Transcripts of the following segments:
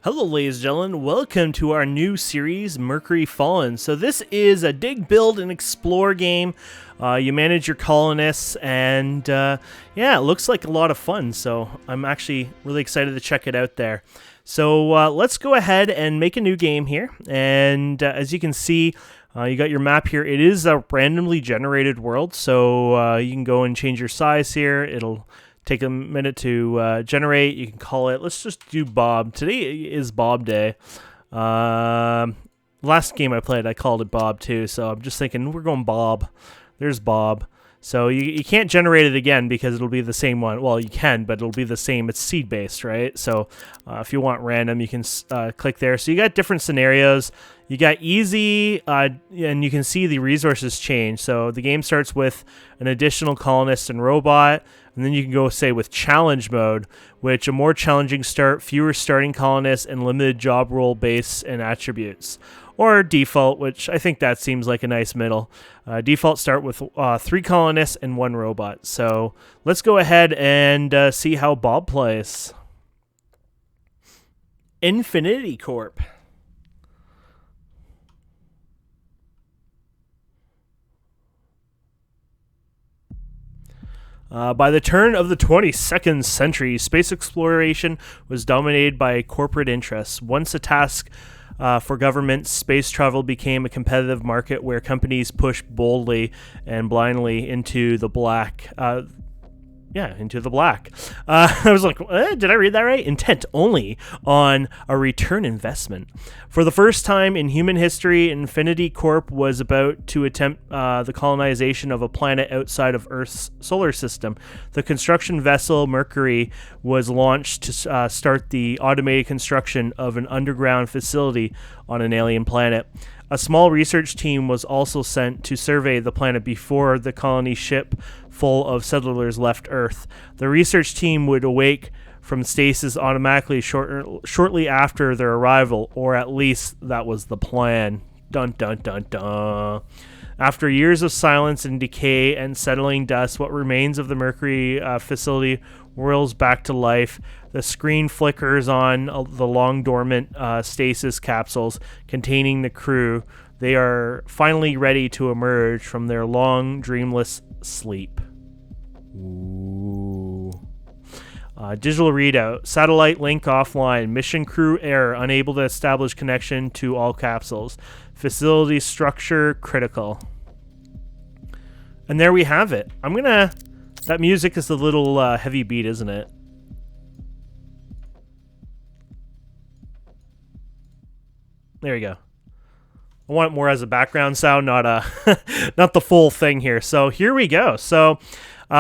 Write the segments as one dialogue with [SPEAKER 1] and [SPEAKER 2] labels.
[SPEAKER 1] Hello, ladies and gentlemen. Welcome to our new series, Mercury Fallen. So this is a dig, build, and explore game. You manage your colonists, and yeah, it looks like a lot of fun. So I'm actually really excited to check it out there. So let's go ahead and make a new game here. And as you can see, you got your map here. It is a randomly generated world, so you can go and change your size here. It'll take a minute to generate. You can call it, let's just do Bob. Today is Bob Day. Last game I played, I called it Bob too, so I'm just thinking we're going Bob. There's Bob. So you can't generate it again because it'll be the same one. Well, you can, but it'll be the same. It's seed-based, right? So if you want random, you can click there. So you got different scenarios. You got easy, and you can see the resources change. So the game starts with an additional colonist and robot, and then you can go, say, with challenge mode, which a more challenging start, fewer starting colonists, and limited job role base and attributes. Or default, which I think that seems like a nice middle. Default start with 3 colonists and 1 robot. So let's go ahead and see how Bob plays. Infinity Corp. By the turn of the 22nd century, space exploration was dominated by corporate interests. Once a task for government, space travel became a competitive market where companies pushed boldly and blindly into the black. Into the black. I was like, did I read that right? Intent only on a return investment. For the first time in human history, Infinity Corp was about to attempt the colonization of a planet outside of Earth's solar system. The construction vessel Mercury was launched to start the automated construction of an underground facility on an alien planet. A small research team was also sent to survey the planet before the colony ship full of settlers left Earth. The research team would awake from stasis automatically shortly after their arrival, or at least that was the plan. Dun dun dun dun. After years of silence and decay and settling dust, what remains of the Mercury facility whirls back to life. The screen flickers on the long dormant stasis capsules containing the crew. They are finally ready to emerge from their long, dreamless sleep. Ooh. Digital readout. Satellite link offline. Mission crew error. Unable to establish connection to all capsules. Facility structure critical. And there we have it. That music is a little heavy beat, isn't it? There you go. I want it more as a background sound, not not the full thing here. So here we go. So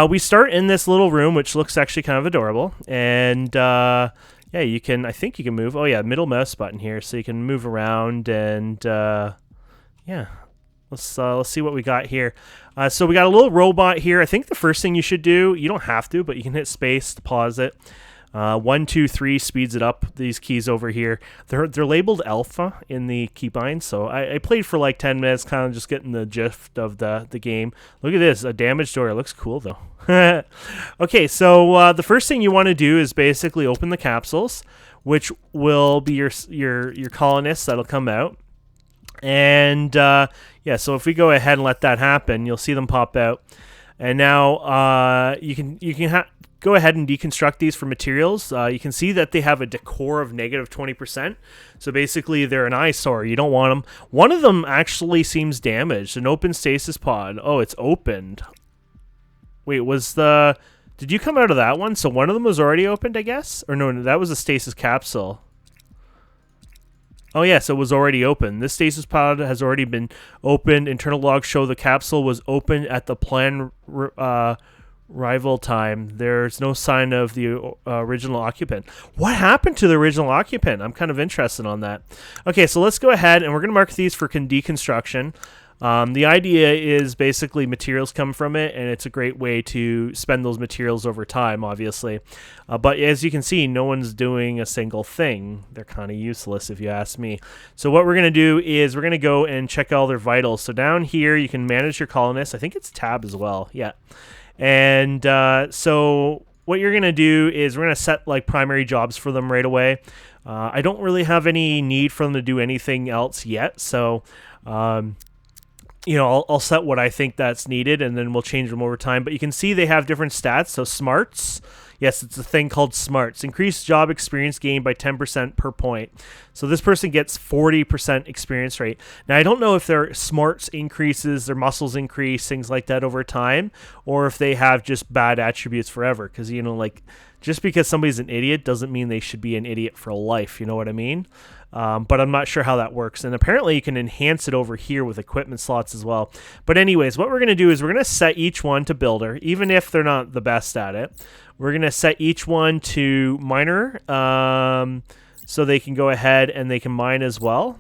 [SPEAKER 1] we start in this little room, which looks actually kind of adorable. And yeah, you can. I think you can move. Oh yeah, middle mouse button here, so you can move around. And yeah, let's see what we got here. So we got a little robot here. I think the first thing you should do, you don't have to, but you can hit space to pause it. 1, 2, 3 speeds it up. These keys over here, they're labeled alpha in the keybind. So I played for like 10 minutes, kind of just getting the gist of the game. Look at this, a damaged door. It looks cool though. Okay, so the first thing you want to do is basically open the capsules, which will be your colonists that'll come out. And yeah, so if we go ahead and let that happen, you'll see them pop out. And now you can go ahead and deconstruct these for materials. You can see that they have a decor of negative 20%. So basically, they're an eyesore. You don't want them. One of them actually seems damaged. An open stasis pod. Oh, it's opened. Wait, did you come out of that one? So one of them was already opened, I guess? Or no, that was a stasis capsule. Oh, yes, it was already open. This stasis pod has already been opened. Internal logs show the capsule was opened at the planned arrival time. There's no sign of the original occupant. What happened to the original occupant? I'm kind of interested on that. Okay, so let's go ahead, and we're going to mark these for deconstruction. The idea is basically materials come from it, and it's a great way to spend those materials over time, obviously. But as you can see, no one's doing a single thing. They're kind of useless, if you ask me. So what we're going to do is we're going to go and check all their vitals. So down here, you can manage your colonists. I think it's tab as well. Yeah. And so what you're going to do is we're going to set like primary jobs for them right away. I don't really have any need for them to do anything else yet, so I'll set what I think that's needed, and then we'll change them over time. But you can see they have different stats. So smarts, yes, it's a thing called smarts. Increased job experience gained by 10% per point. So this person gets 40% experience rate. Now, I don't know if their smarts increases, their muscles increase, things like that over time, or if they have just bad attributes forever. Because, just because somebody's an idiot doesn't mean they should be an idiot for life. You know what I mean? But I'm not sure how that works. And apparently you can enhance it over here with equipment slots as well. But anyways, what we're going to do is we're going to set each one to builder, even if they're not the best at it. We're going to set each one to miner, so they can go ahead and they can mine as well.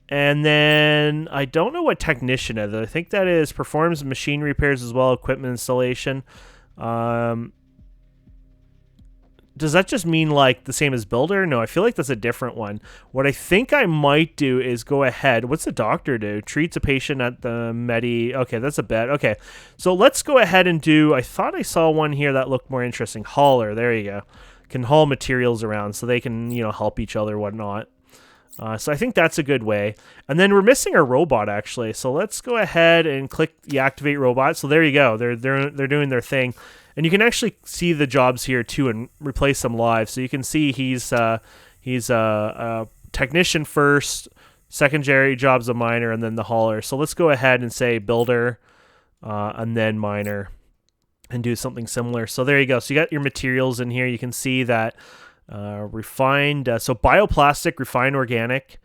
[SPEAKER 1] And then I don't know what technician is. I think that is performs machine repairs as well, equipment installation. Does that just mean like the same as builder? No, I feel like that's a different one. What I think I might do is go ahead. What's the doctor do? Treats a patient at the Medi. Okay, that's a bet. Okay, so let's go ahead and do, I thought I saw one here that looked more interesting. Hauler, there you go. Can haul materials around so they can, help each other, whatnot. So I think that's a good way. And then we're missing our robot, actually. So let's go ahead and click the activate robot. So there you go. They're doing their thing. And you can actually see the jobs here too and replace them live. So you can see he's a technician first, secondary job's a miner, and then the hauler. So let's go ahead and say builder and then miner and do something similar. So there you go. So you got your materials in here. You can see that refined, so bioplastic, refined organic,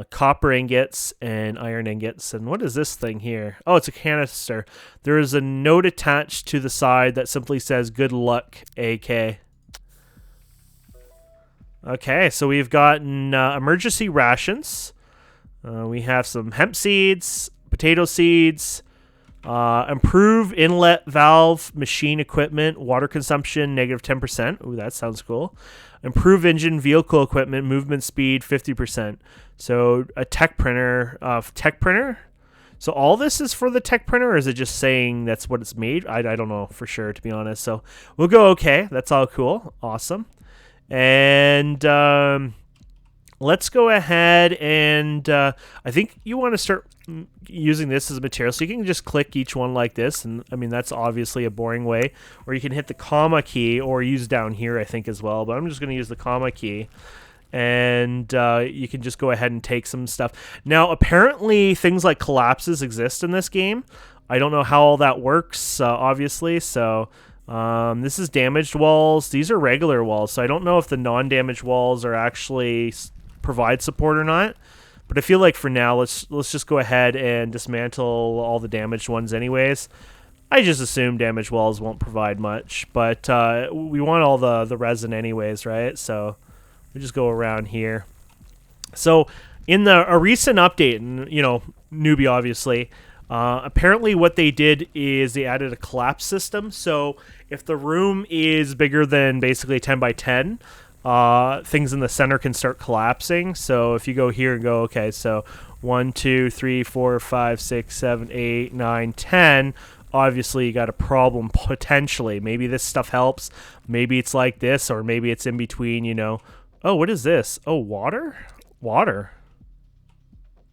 [SPEAKER 1] copper ingots, and iron ingots. And what is this thing here? Oh, it's a canister. There is a note attached to the side that simply says good luck, AK. Okay, so we've gotten emergency rations. We have some hemp seeds, potato seeds, improve inlet valve machine equipment, water consumption -10%. Ooh, that sounds cool. Improve engine vehicle equipment, movement speed 50%. So a tech printer, So all this is for the tech printer, or is it just saying that's what it's made? I don't know for sure, to be honest. So we'll go okay. That's all cool. Awesome. And let's go ahead and I think you want to start using this as a material. So you can just click each one like this. And I mean, that's obviously a boring way. Or you can hit the comma key or use down here, I think, as well. But I'm just going to use the comma key. And you can just go ahead and take some stuff. Now, apparently, things like collapses exist in this game. I don't know how all that works, obviously. So this is damaged walls. These are regular walls. So I don't know if the non-damaged walls are actually provide support or not. But I feel like for now, let's just go ahead and dismantle all the damaged ones anyways. I just assume damaged walls won't provide much. But we want all the resin anyways, right? So we just go around here. So in a recent update, and newbie obviously, apparently what they did is they added a collapse system. So if the room is bigger than basically 10 by 10, things in the center can start collapsing. So if you go here and go, okay, so 1, 2, 3, 4, 5, 6, 7, 8, 9, 10. Obviously, you got a problem potentially. Maybe this stuff helps. Maybe it's like this, or maybe it's in between, Oh, what is this? Oh, water? Water.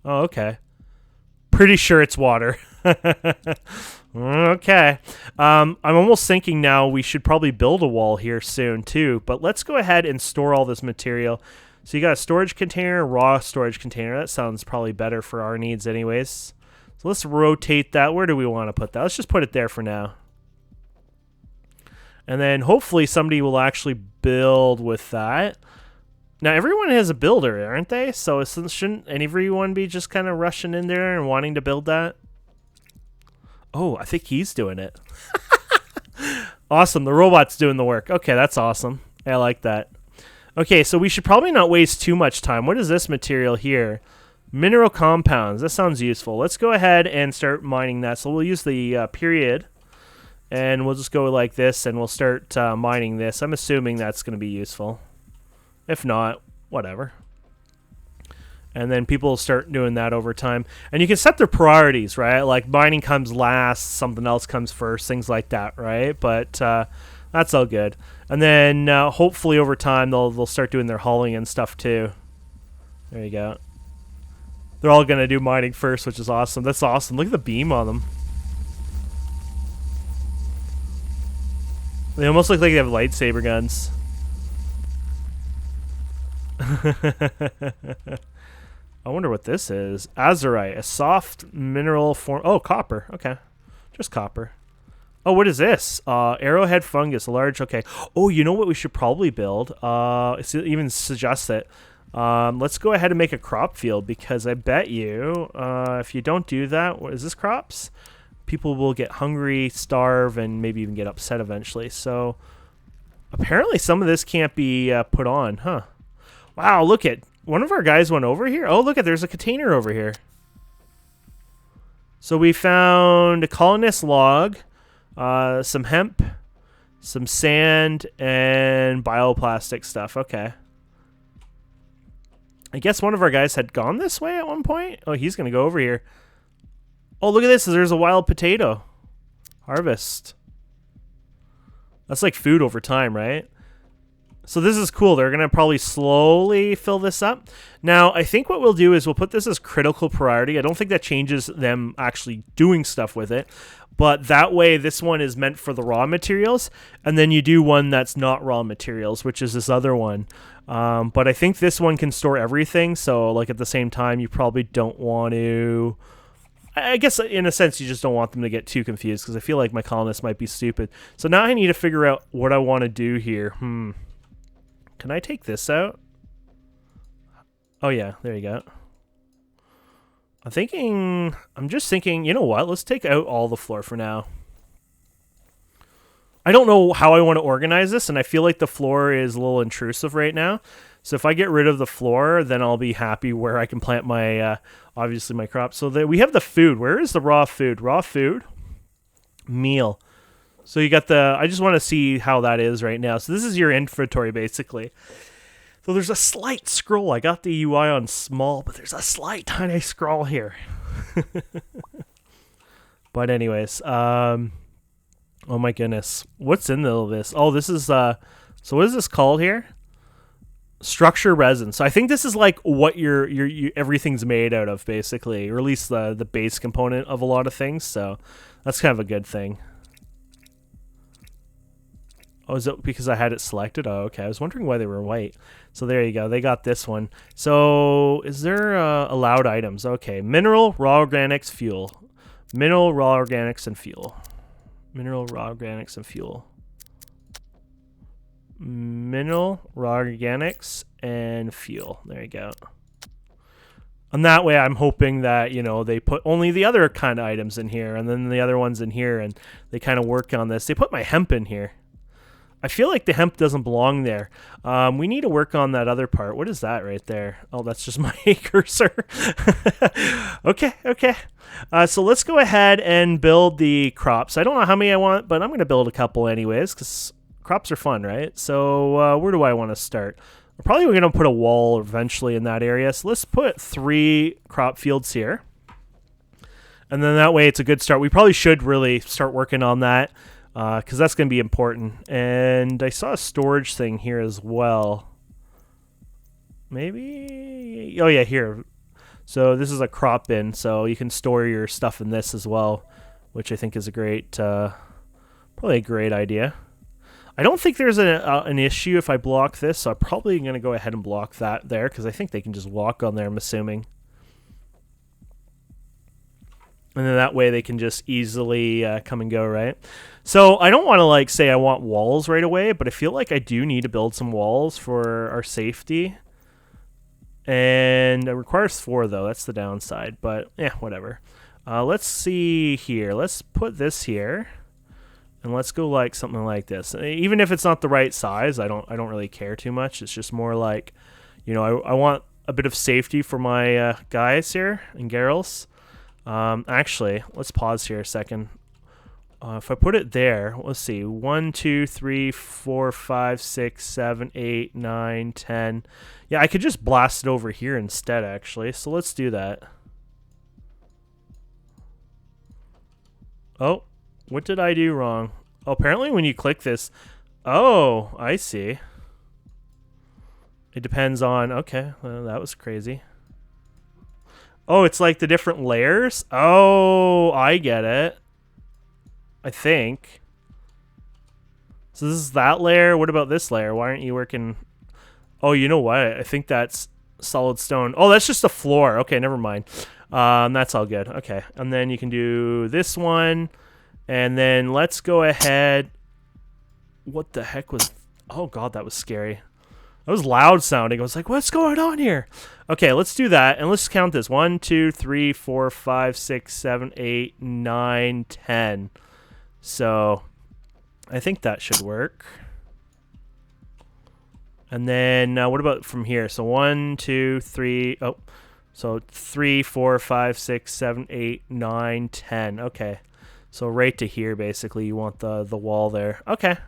[SPEAKER 1] Oh, okay. Pretty sure it's water. Okay. I'm almost thinking now we should probably build a wall here soon too, but let's go ahead and store all this material. So you got a storage container, raw storage container. That sounds probably better for our needs anyways. So let's rotate that. Where do we want to put that? Let's just put it there for now. And then hopefully somebody will actually build with that. Now, everyone has a builder, aren't they? So shouldn't everyone be just kind of rushing in there and wanting to build that? Oh, I think he's doing it. Awesome. The robot's doing the work. Okay, that's awesome. I like that. Okay, so we should probably not waste too much time. What is this material here? Mineral compounds. That sounds useful. Let's go ahead and start mining that. So we'll use the period, and we'll just go like this, and we'll start mining this. I'm assuming that's going to be useful. If not, whatever. And then people will start doing that over time. And you can set their priorities, right? Like mining comes last, something else comes first, things like that, right? But That's all good. And then hopefully over time they'll start doing their hauling and stuff too. There you go. They're all gonna do mining first, which is awesome. That's awesome. Look at the beam on them. They almost look like they have lightsaber guns. I wonder what this is. Azurite, a soft mineral form. Oh, copper. Okay, just copper. Oh, what is this? Arrowhead fungus, large. Okay. Oh, you know what we should probably build? It even suggests it. Let's go ahead and make a crop field, because I bet you, if you don't do that, what is this, crops? People will get hungry, starve, and maybe even get upset eventually. So apparently some of this can't be put on, huh? Wow, look at, one of our guys went over here. Oh, look at, there's a container over here. So we found a colonist log, some hemp, some sand, and bioplastic stuff. Okay. I guess one of our guys had gone this way at one point. Oh, he's going to go over here. Oh, look at this. There's a wild potato. Harvest. That's like food over time, right? So this is cool. They're going to probably slowly fill this up. Now, I think what we'll do is we'll put this as critical priority. I don't think that changes them actually doing stuff with it. But that way, this one is meant for the raw materials. And then you do one that's not raw materials, which is this other one. But I think this one can store everything. So, like, at the same time, you probably don't want to... I guess, in a sense, you just don't want them to get too confused, because I feel like my colonists might be stupid. So now I need to figure out what I want to do here. Can I take this out? Oh, yeah. There you go. I'm just thinking, you know what? Let's take out all the floor for now. I don't know how I want to organize this, and I feel like the floor is a little intrusive right now. So if I get rid of the floor, then I'll be happy where I can plant my, obviously, my crops. So we have the food. Where is the raw food? Raw food. Meal. So you got I just want to see how that is right now. So this is your inventory, basically. So there's a slight scroll. I got the UI on small, but there's a slight tiny scroll here. But anyways, oh my goodness. What's in all this? Oh, this is, so what is this called here? Structure resin. So I think this is like what everything's made out of, basically, or at least the base component of a lot of things. So that's kind of a good thing. Oh, is it because I had it selected? Oh, okay. I was wondering why they were white. So there you go. They got this one. So is there allowed items? Okay. Mineral, raw organics, fuel. Mineral, raw organics, and fuel. Mineral, raw organics, and fuel. Mineral, raw organics, and fuel. There you go. And that way I'm hoping that, you know, they put only the other kind of items in here, and then the other ones in here, and they kind of work on this. They put my hemp in here. I feel like the hemp doesn't belong there. We need to work on that other part. What is that right there? Oh, that's just my cursor. Okay. So let's go ahead and build the crops. I don't know how many I want, but I'm going to build a couple anyways, because crops are fun, right? So where do I want to start? We're probably going to put a wall eventually in that area. So let's put 3 crop fields here. And then that way it's a good start. We probably should really start working on that, because that's going to be important. And I saw a storage thing here as well. Maybe? Oh, yeah, here. So this is a crop bin, so you can store your stuff in this as well, which I think is a great, probably a great idea. I don't think there's an issue if I block this, so I'm probably going to go ahead and block that there, because I think they can just walk on there, I'm assuming. And then that way they can just easily come and go, right? So I don't want to like say I want walls right away, but I feel like I do need to build some walls for our safety. And it requires 4 though, that's the downside, but yeah, whatever. Let's see here. Let's put this here. And let's go like something like this. Even if it's not the right size, I don't really care too much. It's just more like, you know, I want a bit of safety for my guys here and girls. Actually, let's pause here a second. If I put it there, let's see, 1, 2, 3, 4, 5, 6, 7, 8, 9, 10. Yeah, I could just blast it over here instead, actually. So let's do that. Oh, what did I do wrong? Oh, apparently when you click this, Oh, I see. It depends on... Okay, well, that was crazy. Oh, it's like the different layers? Oh, I get it. I think. So this is that layer. What about this layer? Why aren't you working... Oh, you know what? I think that's solid stone. Oh, that's just the floor. Okay, never mind. That's all good. Okay, and then you can do this one. And then let's go ahead... What the heck was... Oh, God, that was scary. That was loud sounding. I was like, what's going on here? Okay, let's do that. And let's count this. 1, 2, 3, 4, 5, 6, 7, 8, 9, 10. So I think that should work. And then what about from here? So 1, 2, 3. Oh, so 3, 4, 5, 6, 7, 8, 9, 10. Okay. So right to here, basically, you want the wall there. Okay.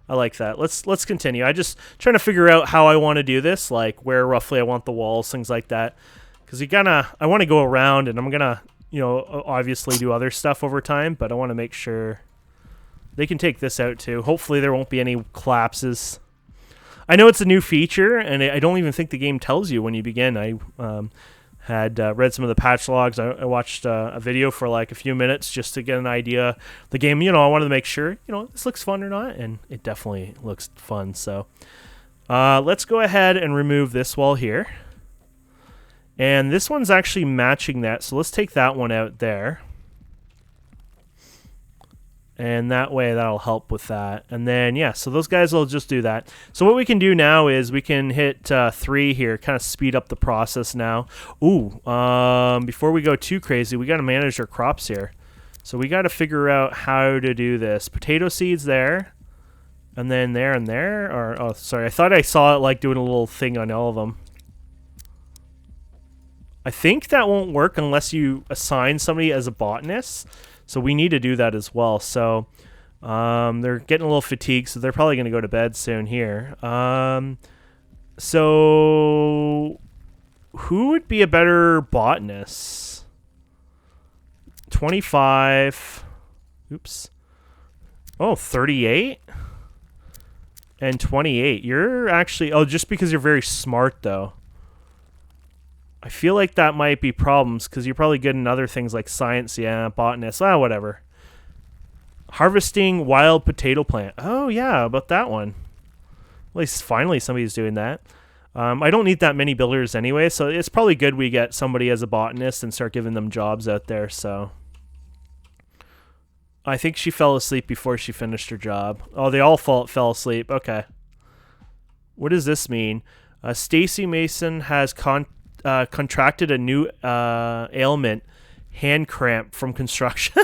[SPEAKER 1] I like that. Let's continue. I just trying to figure out how I want to do this, like where roughly I want the walls, things like that. Because I want to go around, and I'm gonna, obviously do other stuff over time, but I want to make sure they can take this out too. Hopefully there won't be any collapses. I know it's a new feature, and I don't even think the game tells you when you begin. I had read some of the patch logs. I watched a video for like a few minutes just to get an idea of the game. I wanted to make sure, this looks fun or not, and it definitely looks fun. So let's go ahead and remove this wall here. And this one's actually matching that, so let's take that one out there. And that way, that'll help with that. And then, yeah, so those guys will just do that. So what we can do now is we can hit 3 here, kind of speed up the process now. Ooh, before we go too crazy, we got to manage our crops here. So we got to figure out how to do this. Potato seeds there, and then there and there. Or, oh, sorry, I thought I saw it like doing a little thing on all of them. I think that won't work unless you assign somebody as a botanist. So we need to do that as well. So they're getting a little fatigued, so they're probably going to go to bed soon here. So who would be a better botanist? 25. Oops. Oh, 38 and 28. You're actually... Oh, just because you're very smart, though. I feel like that might be problems because you're probably good in other things like science, yeah, botanist, whatever. Harvesting wild potato plant. Oh, yeah, about that one. At least finally somebody's doing that. I don't need that many builders anyway, so it's probably good we get somebody as a botanist and start giving them jobs out there, so. I think she fell asleep before she finished her job. Oh, they all fell asleep. Okay. What does this mean? Stacy Mason has contracted a new ailment, hand cramp from construction.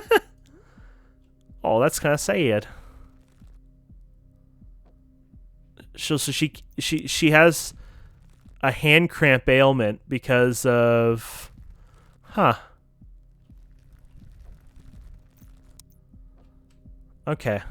[SPEAKER 1] Oh, that's kind of sad. So she has a hand cramp ailment because of... Huh. Okay.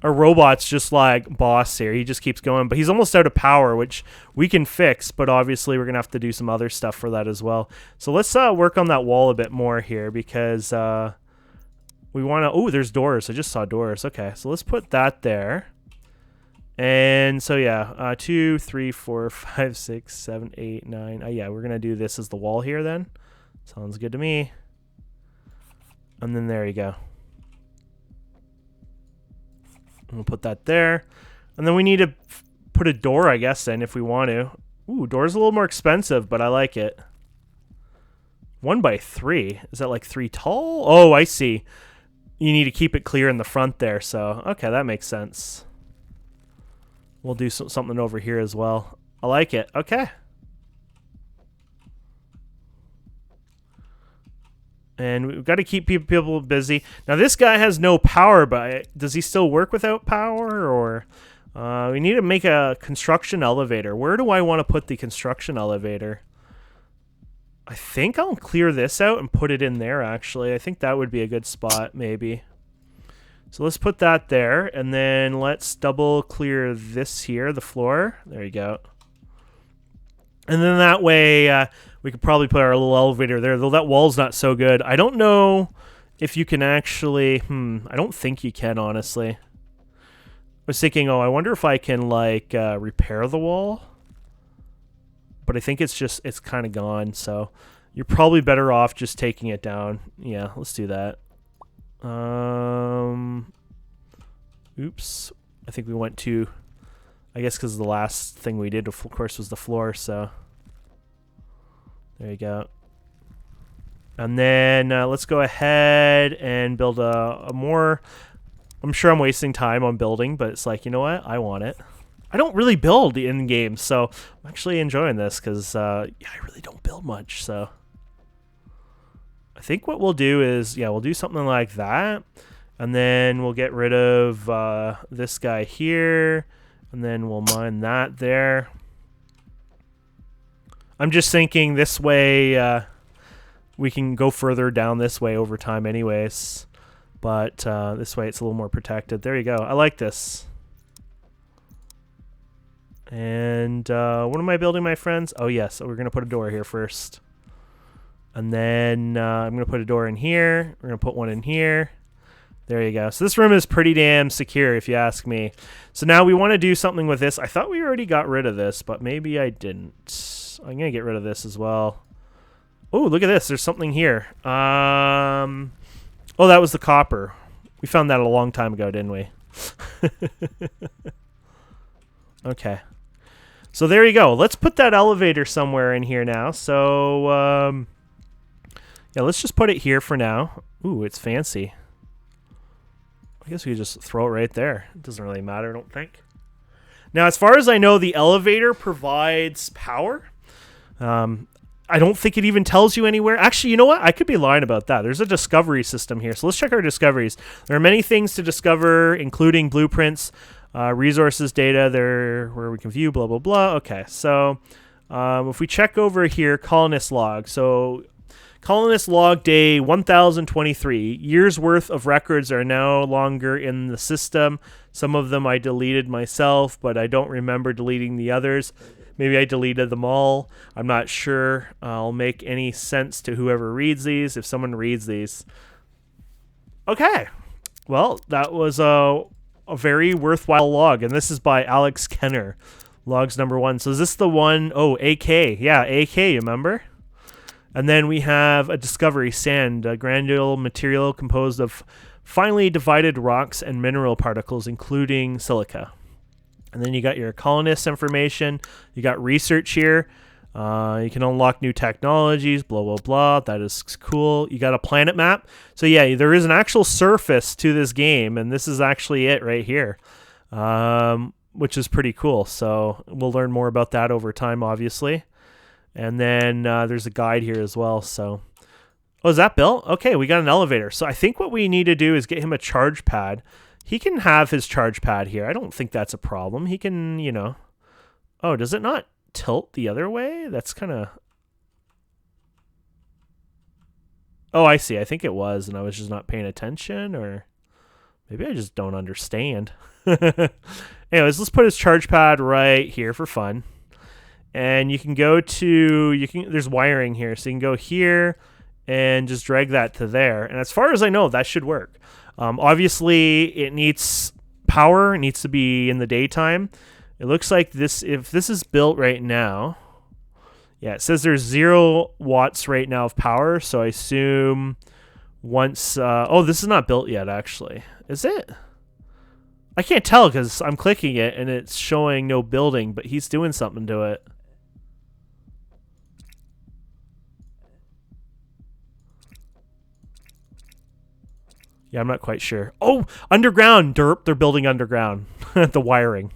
[SPEAKER 1] Our robot's just like boss here. He just keeps going, but he's almost out of power, which we can fix, but obviously we're going to have to do some other stuff for that as well. So let's work on that wall a bit more here because we want to... Oh, there's doors. I just saw doors. Okay, so let's put that there. And so, yeah, 2, 3, 4, 5, 6, 7, 8, 9. Yeah, we're going to do this as the wall here then. Sounds good to me. And then there you go. We'll put that there. And then we need to put a door, I guess, then, if we want to. Ooh, door's a little more expensive, but I like it. 1 by 3. Is that like 3 tall? Oh, I see. You need to keep it clear in the front there, so... Okay, that makes sense. We'll do something over here as well. I like it. Okay. And we've got to keep people busy. Now, this guy has no power, but does he still work without power? Or we need to make a construction elevator. Where do I want to put the construction elevator? I think I'll clear this out and put it in there, actually. I think that would be a good spot, maybe. So let's put that there. And then let's double clear this here, the floor. There you go. And then that way... we could probably put our little elevator there, though that wall's not so good. I don't know if you can actually... I don't think you can, honestly. was thinking, oh, I wonder if I can like repair the wall. But I think it's kind of gone, so you're probably better off just taking it down. Yeah, let's do that. Oops. I think we went to, I guess because the last thing we did, of course, was the floor, so there you go. And then let's go ahead and build a more, I'm sure I'm wasting time on building, but it's like, you know what? I want it. I don't really build in games, so I'm actually enjoying this because yeah, I really don't build much. So I think what we'll do is, yeah, we'll do something like that, and then we'll get rid of this guy here, and then we'll mine that there. I'm just thinking this way we can go further down this way over time anyways, but this way it's a little more protected. There you go. I like this. And what am I building, my friends? Oh, yes. So we're going to put a door here first. And then I'm going to put a door in here. We're going to put one in here. There you go. So this room is pretty damn secure, if you ask me. So now we want to do something with this. I thought we already got rid of this, but maybe I didn't. I'm going to get rid of this as well. Oh, look at this. There's something here. Oh, that was the copper. We found that a long time ago, didn't we? Okay. So there you go. Let's put that elevator somewhere in here now. So, yeah, let's just put it here for now. Ooh, it's fancy. I guess we could just throw it right there. It doesn't really matter, I don't think. Now, as far as I know, the elevator provides power. I don't think it even tells you anywhere. Actually, you know what? I could be lying about that. There's a discovery system here. So let's check our discoveries. There are many things to discover, including blueprints, resources, data there where we can view, blah, blah, blah. Okay, so if we check over here, colonist log. So colonist log day 1023. Years worth of records are no longer in the system. Some of them I deleted myself, but I don't remember deleting the others. Maybe I deleted them all. I'm not sure. I'll make any sense to whoever reads these, if someone reads these. Okay. Well, that was a very worthwhile log, and this is by Alex Kenner, logs number 1. So is this the one? Oh, AK. Yeah, AK, you remember? And then we have a discovery, sand, a granular material composed of finely divided rocks and mineral particles, including silica. And then you got your colonist information. You got research here. You can unlock new technologies, blah, blah, blah. That is cool. You got a planet map. So yeah, there is an actual surface to this game, and this is actually it right here, which is pretty cool. So we'll learn more about that over time, obviously. And then there's a guide here as well. So, oh, is that built? Okay, we got an elevator. So I think what we need to do is get him a charge pad. He can have his charge pad here. I don't think that's a problem. He can, you know. Oh, does it not tilt the other way? That's kind of... Oh, I see. I think it was, and I was just not paying attention, or maybe I just don't understand. Anyways, let's put his charge pad right here for fun. And you can go to... There's wiring here, so you can go here and just drag that to there. And as far as I know, that should work. Obviously, it needs power. It needs to be in the daytime. It looks like this, if this is built right now, yeah, it says there's 0 watts right now of power, so I assume once, oh, this is not built yet, actually. Is it? I can't tell because I'm clicking it and it's showing no building, but he's doing something to it. Yeah, I'm not quite sure. Oh, underground, derp, they're building underground, the wiring.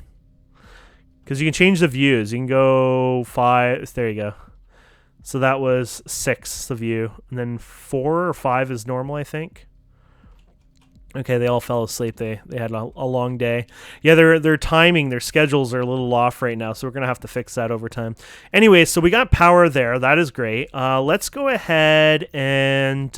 [SPEAKER 1] Because you can change the views. You can go 5. There you go. So that was 6, the view. And then 4 or 5 is normal, I think. Okay, they all fell asleep. They had a long day. Yeah, their timing, their schedules are a little off right now, so we're going to have to fix that over time. Anyway, so we got power there. That is great. Let's go ahead and...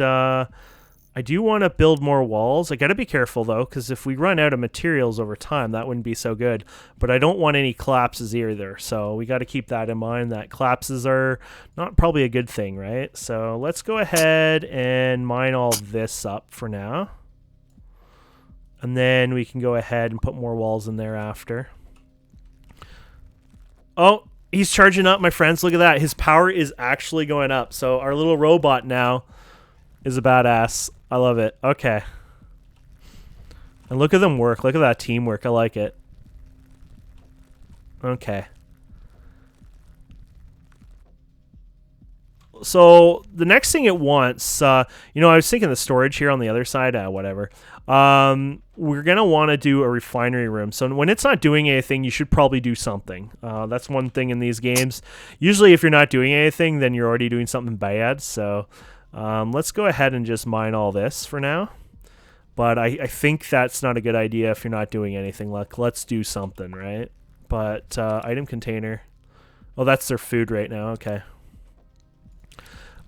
[SPEAKER 1] I do want to build more walls. I got to be careful, though, because if we run out of materials over time, that wouldn't be so good. But I don't want any collapses either, so we got to keep that in mind, that collapses are not probably a good thing, right? So let's go ahead and mine all this up for now. And then we can go ahead and put more walls in there after. Oh, he's charging up, my friends. Look at that. His power is actually going up. So our little robot now is a badass. I love it. Okay. And look at them work. Look at that teamwork. I like it. Okay. So the next thing it wants, I was thinking the storage here on the other side, whatever. We're going to want to do a refinery room. So when it's not doing anything, you should probably do something. That's one thing in these games. Usually if you're not doing anything, then you're already doing something bad. So let's go ahead and just mine all this for now. But I think that's not a good idea if you're not doing anything. Like, let's do something, right? But item container. Oh, that's their food right now. Okay.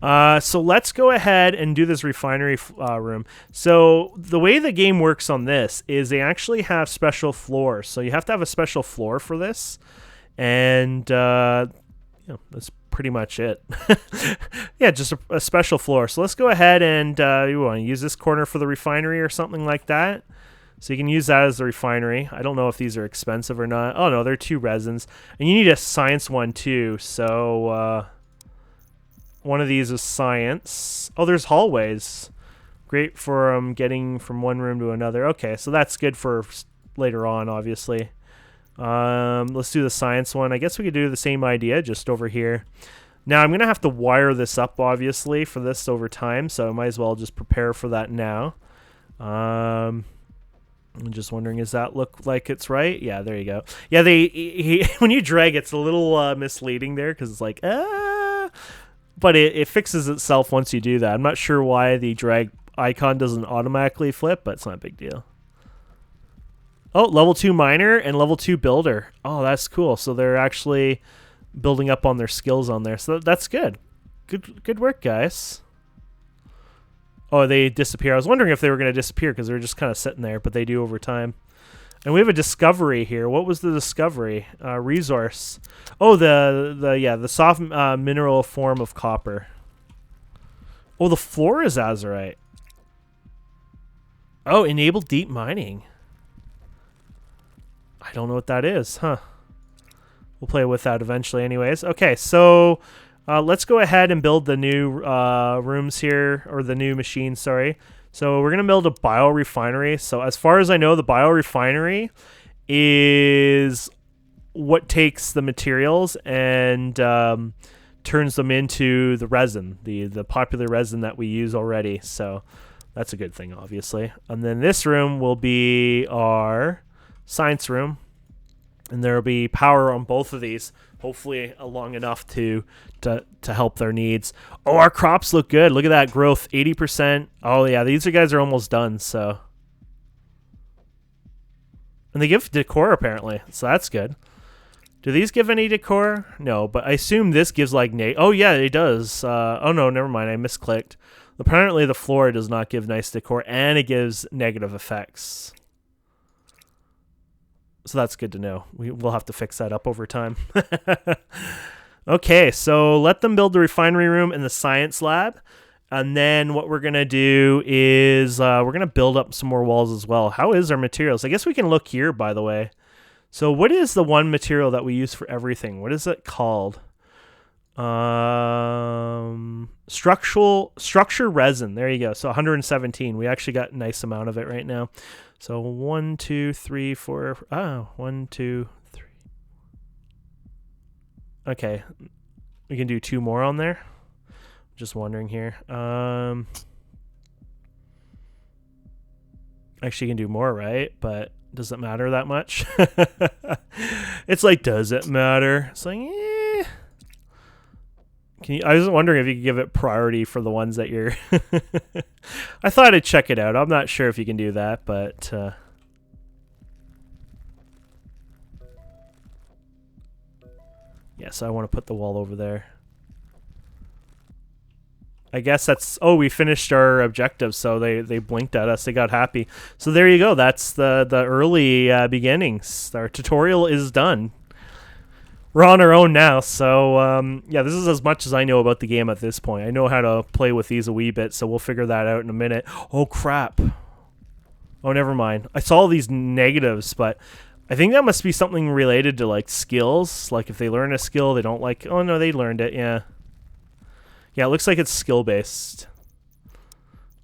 [SPEAKER 1] So let's go ahead and do this refinery room. So the way the game works on this is they actually have special floors. So you have to have a special floor for this. And that's pretty much it. Yeah, just a special floor. So let's go ahead and you want to use this corner for the refinery or something like that. So you can use that as the refinery. I don't know if these are expensive or not. Oh, no, they're 2 resins. And you need a science one, too. So one of these is science. Oh, there's hallways. Great for getting from one room to another. Okay, so that's good for later on, obviously. Let's do the science one. I guess we could do the same idea just over here. Now, I'm going to have to wire this up, obviously, for this over time. So I might as well just prepare for that now. I'm just wondering, does that look like it's right? Yeah, there you go. Yeah, when you drag, it's a little misleading there because it's like, but it fixes itself once you do that. I'm not sure why the drag icon doesn't automatically flip, but it's not a big deal. Oh, level 2 miner and level 2 builder. Oh, that's cool. So they're actually building up on their skills on there. So that's good. Good work, guys. Oh, they disappear. I was wondering if they were going to disappear because they were just kind of sitting there, but they do over time. And we have a discovery here. What was the discovery? Resource. Oh, the soft mineral form of copper. Oh, the floor is azurite. Oh, enable deep mining. I don't know what that is, huh? We'll play with that eventually anyways. Okay, so let's go ahead and build the new rooms here, or the new machine, sorry. So we're going to build a biorefinery. So as far as I know, the biorefinery is what takes the materials and turns them into the resin, the popular resin that we use already. So that's a good thing, obviously. And then this room will be our science room. And there will be power on both of these, hopefully long enough to help their needs. Oh, our crops look good. Look at that growth, 80%. Oh, yeah, these guys are almost done, so. And they give decor, apparently, so that's good. Do these give any decor? No, but I assume this gives, like, oh, yeah, it does. Oh, no, never mind, I misclicked. Apparently the floor does not give nice decor, and it gives negative effects. So that's good to know. We'll have to fix that up over time. Okay, so let them build the refinery room and the science lab. And then what we're going to do is we're going to build up some more walls as well. How is our materials? I guess we can look here, by the way. So what is the one material that we use for everything? What is it called? Structure resin. There you go. So 117. We actually got a nice amount of it right now. So 1, 2, 3, 4. Oh, 1, 2, 3. Okay, we can do 2 more on there. Just wondering here. Actually, you can do more, right? But does it matter that much? It's like, does it matter? It's like, eh. I was wondering if you could give it priority for the ones that you're... I thought I'd check it out. I'm not sure if you can do that, but... Yes, I want to put the wall over there. I guess that's... Oh, we finished our objective, so they blinked at us. They got happy. So there you go. That's the early beginnings. Our tutorial is done. We're on our own now, so yeah, this is as much as I know about the game at this point. I know how to play with these a wee bit, so we'll figure that out in a minute. Oh, crap. Oh, never mind. I saw all these negatives, but I think that must be something related to like skills. Like if they learn a skill, they don't like. Oh no, they learned it. Yeah. Yeah, it looks like it's skill based.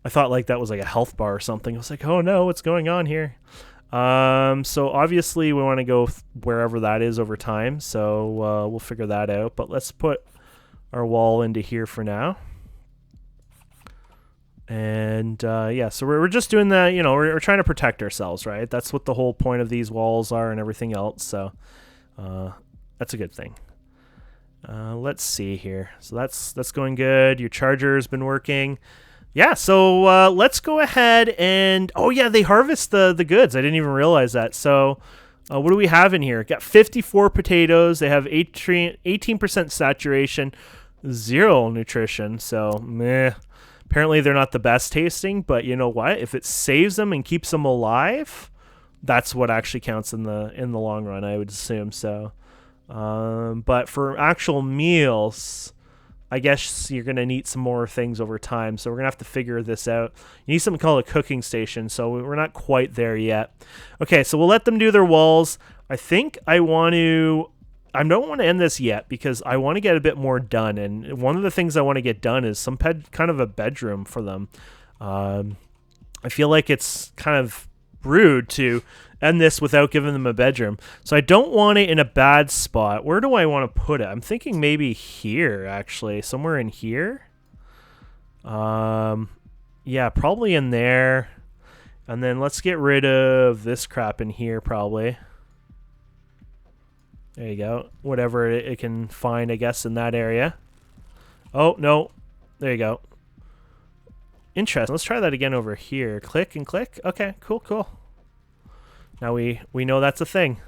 [SPEAKER 1] I thought like that was like a health bar or something. I was like, oh no, what's going on here? So obviously we want to go wherever that is over time. So we'll figure that out. But let's put our wall into here for now. And yeah, so we're just doing the, you know, we're trying to protect ourselves, right? That's what the whole point of these walls are and everything else. So that's a good thing. Let's see here. So that's going good. Your charger's been working. Yeah, so let's go ahead and... Oh, yeah, they harvest the goods. I didn't even realize that. So what do we have in here? Got 54 potatoes. They have 18% saturation, 0 nutrition. So, meh. Apparently, they're not the best tasting, but you know what? If it saves them and keeps them alive, that's what actually counts in the long run, I would assume. So, but for actual meals... I guess you're going to need some more things over time, so we're going to have to figure this out. You need something called a cooking station, so we're not quite there yet. Okay, so we'll let them do their walls. I think I don't want to end this yet because I want to get a bit more done, and one of the things I want to get done is some kind of a bedroom for them. I feel like it's kind of rude to end this without giving them a bedroom. So I don't want it in a bad spot. Where do I want to put it? I'm thinking maybe here, actually. Somewhere in here. Yeah, probably in there. And then let's get rid of this crap in here, probably. There you go. Whatever it can find, I guess, in that area. Oh, no. There you go. Interesting. Let's try that again over here. Click and click. Okay, cool, cool. Now we know that's a thing.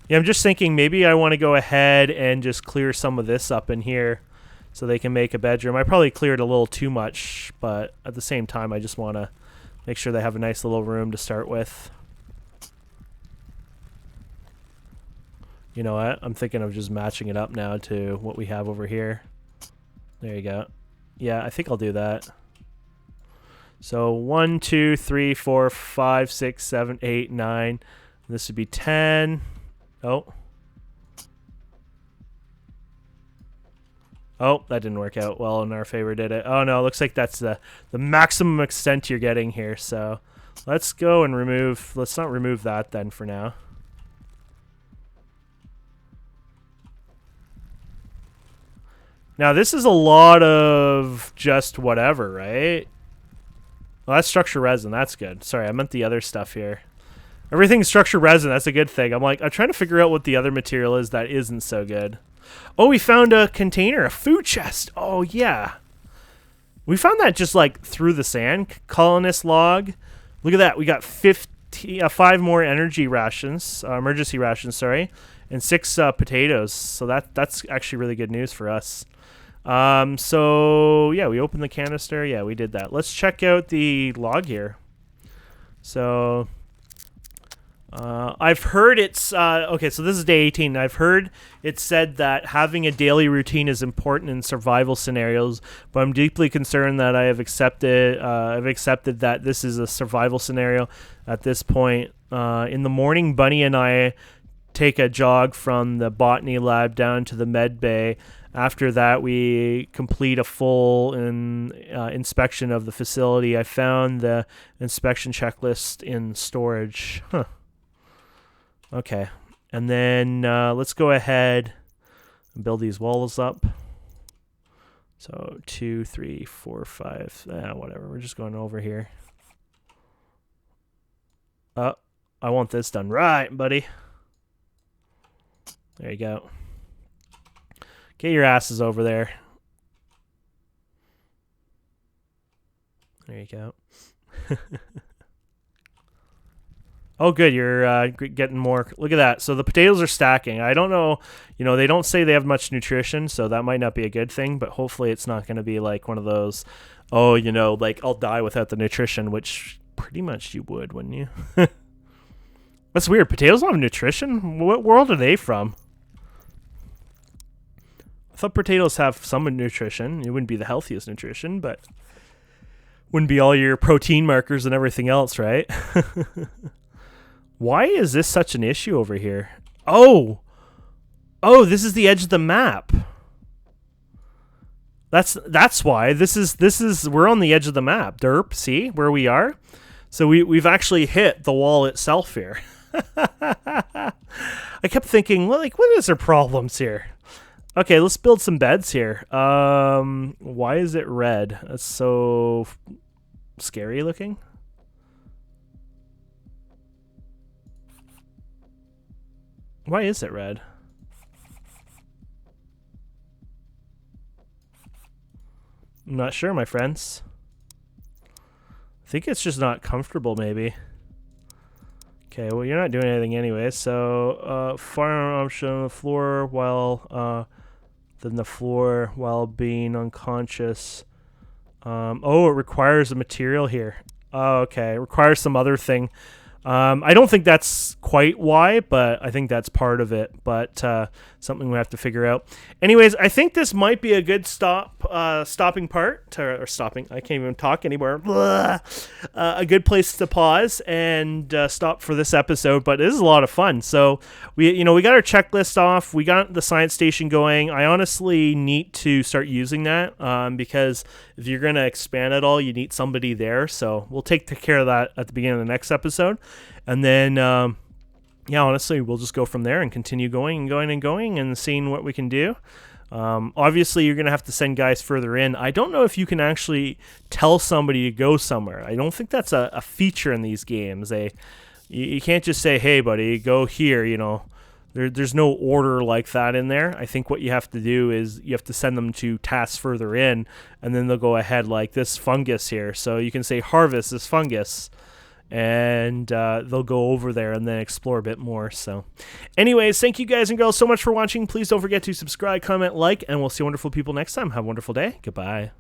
[SPEAKER 1] Yeah, I'm just thinking maybe I want to go ahead and just clear some of this up in here so they can make a bedroom. I probably cleared a little too much, but at the same time, I just want to make sure they have a nice little room to start with. You know what? I'm thinking of just matching it up now to what we have over here. There you go. Yeah, I think I'll do that. So 1, 2, 3, 4, 5, 6, 7, 8, 9. This would be 10. Oh. Oh, that didn't work out well in our favor, did it? Oh no, it looks like that's the maximum extent you're getting here. So let's go and remove, let's not remove that then for now. Now this is a lot of just whatever, right? Well, that's structure resin. That's good. Sorry, I meant the other stuff here. Everything's structure resin. That's a good thing. I'm trying to figure out what the other material is that isn't so good. Oh, we found a container, a food chest. Oh, yeah. We found that just like through the sand. Colonist log. Look at that. We got 5 more energy rations, emergency rations, sorry, and 6 potatoes. So that's actually really good news for us. So yeah, we opened the canister. Yeah, we did that. Let's check out the log here. So, I've heard it's, okay, so this is day 18. I've heard it said that having a daily routine is important in survival scenarios, but I'm deeply concerned that I've accepted that this is a survival scenario at this point. In the morning, Bunny and I take a jog from the botany lab down to the Medbay. After that, we complete a full inspection of the facility. I found the inspection checklist in storage. Huh. Okay. And then let's go ahead and build these walls up. So 2, 3, 4, 5. Whatever. We're just going over here. I want this done right, buddy. There you go. Get your asses over there. There you go. Oh, good. You're getting more. Look at that. So the potatoes are stacking. I don't know. You know, they don't say they have much nutrition, so that might not be a good thing, but hopefully it's not going to be like one of those, oh, you know, like I'll die without the nutrition, which pretty much you would, wouldn't you? That's weird. Potatoes don't have nutrition? What world are they from? I thought potatoes have some nutrition. It wouldn't be the healthiest nutrition, but Wouldn't be all your protein markers and everything else, right? Why is this such an issue over here? Oh, this is the edge of the map. That's why this is we're on the edge of the map. Derp, see where we are? So we've actually hit the wall itself here. I kept thinking, well, like, what is our problems here? Okay, let's build some beds here. Why is it red? That's so scary looking. Why is it red? I'm not sure, my friends. I think it's just not comfortable, maybe. Okay, well, you're not doing anything anyway, so firearm option on the floor while then the floor while being unconscious. Oh, it requires a material here. Oh, okay, it requires some other thing. I don't think that's quite why, but I think that's part of it. But something we have to figure out. Anyways, I think this might be a good stopping part, or stopping. I can't even talk anymore. A good place to pause and stop for this episode. But it is a lot of fun. So we got our checklist off. We got the science station going. I honestly need to start using that because if you're gonna expand it all, you need somebody there. So we'll take care of that at the beginning of the next episode. And then, yeah, honestly, we'll just go from there and continue going and seeing what we can do. Obviously, you're going to have to send guys further in. I don't know if you can actually tell somebody to go somewhere. I don't think that's a feature in these games. You can't just say, hey, buddy, go here, There's no order like that in there. I think what you have to do is you have to send them to tasks further in, and then they'll go ahead like this fungus here. So you can say harvest this fungus, and they'll go over there and then explore a bit more. So anyways, thank you guys and girls so much for watching. Please don't forget to subscribe, comment, like, and we'll see wonderful people next time. Have a wonderful day. Goodbye.